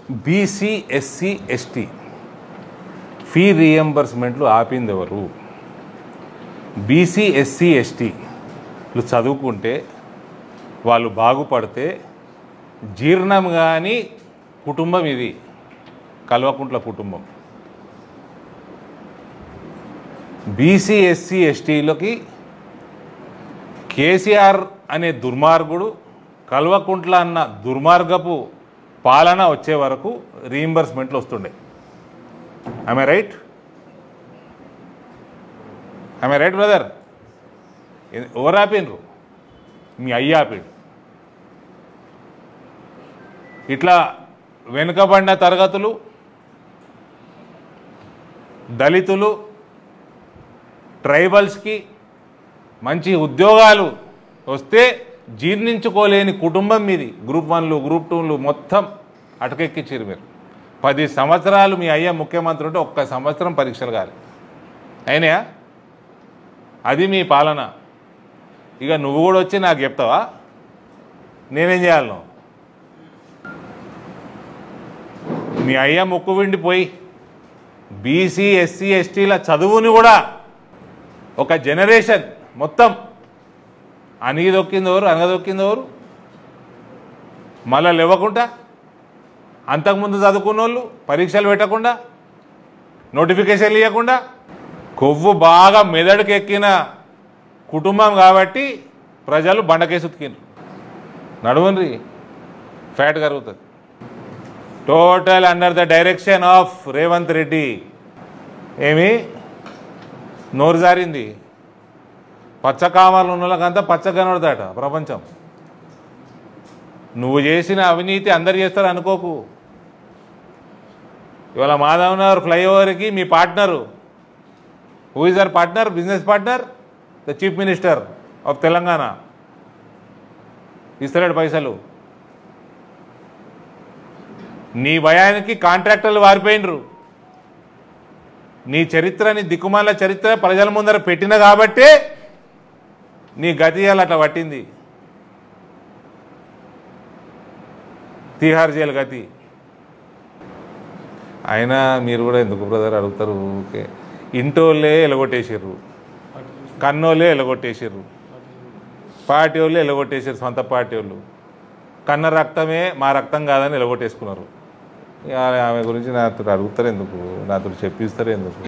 BC SC ST fee రీఎంబర్స్మెంట్లు ఆపింది ఎవరు? BC SC ఎస్టీలు చదువుకుంటే వాళ్ళు బాగుపడితే జీర్ణం కాని కుటుంబం ఇది, కల్వకుంట్ల కుటుంబం. బీసీ ఎస్సీ ఎస్టీలకి కేసీఆర్ అనే దుర్మార్గుడు, కల్వకుంట్ల అన్న దుర్మార్గపు పాలన వచ్చే వరకు రీఎంబర్స్మెంట్లు వస్తుండే. I'm I right? I'm I right brother? ఎవరు ఆపినరు? మీ అయ్య ఆపిడు. ఇట్లా వెనుకబడిన తరగతులు, దళితులు, ట్రైబల్స్కి మంచి ఉద్యోగాలు వస్తే జీర్ణించుకోలేని కుటుంబం మీది. గ్రూప్ 1లు, గ్రూప్ 2లు మొత్తం అటకెక్కించారు మీరు. 10 సంవత్సరాలు మీ అయ్య ముఖ్యమంత్రి ఉంటే ఒక్క సంవత్సరం పరీక్షలు కాదు అయినాయా? అది మీ పాలన. ఇక నువ్వు కూడా వచ్చి నాకు చెప్తావా నేనేం చేయాలను? మీ అయ్య ముక్కు విండిపోయి బీసీ ఎస్సీ ఎస్టీల చదువుని కూడా ఒక జనరేషన్ మొత్తం అణిగిదొక్కిందెవరు, అనగదొక్కిందెవరు? మళ్ళీ లేవకుండా అంతకుముందు చదువుకున్న వాళ్ళు పరీక్షలు పెట్టకుండా, నోటిఫికేషన్లు ఇవ్వకుండా, కొవ్వు బాగా మెదడుకు ఎక్కిన కుటుంబం కాబట్టి ప్రజలు బండకేసి ఉతికిండ్రు. నడువుండ్రి, ఫ్యాట్ కరుగుతుంది. Total under the direction of Revanth Reddy. ఏమి నోరు జారింది? పచ్చకామర్లు ఉన్న వాళ్ళకంతా పచ్చగనోడదట ప్రపంచం. నువ్వు చేసిన అవినీతి అందరు చేస్తారు అనుకోకు. ఇవాళ మాధవనగర్ ఫ్లైఓవర్కి మీ partner, who is our partner, business partner? The chief minister of Telangana. ఇస్తలేడు పైసలు. నీ భయానికి కాంట్రాక్టర్లు వారిపోయినరు. నీ చరిత్రని, దిక్కుమాల చరిత్ర ప్రజల ముందర పెట్టిన కాబట్టే నీ గతి అట్లా పట్టింది. తిహార్ జైలు గతి. అయినా మీరు కూడా ఎందుకు బ్రదర్ అడుగుతారు? ఓకే, ఇంటోళ్ళే ఎలగొట్టేసారు, కన్నోళ్ళే ఎలగొట్టేసారు, పార్టీ వాళ్ళు ఎలగొట్టేసారు, సొంత పార్టీ వాళ్ళు. కన్న రక్తమే మా రక్తం కాదని ఎలగొట్టేసుకున్నారు. ఆమె గురించి నాతో అడుగుతారు ఎందుకు? నాతో చెప్పిస్తారు ఎందుకు?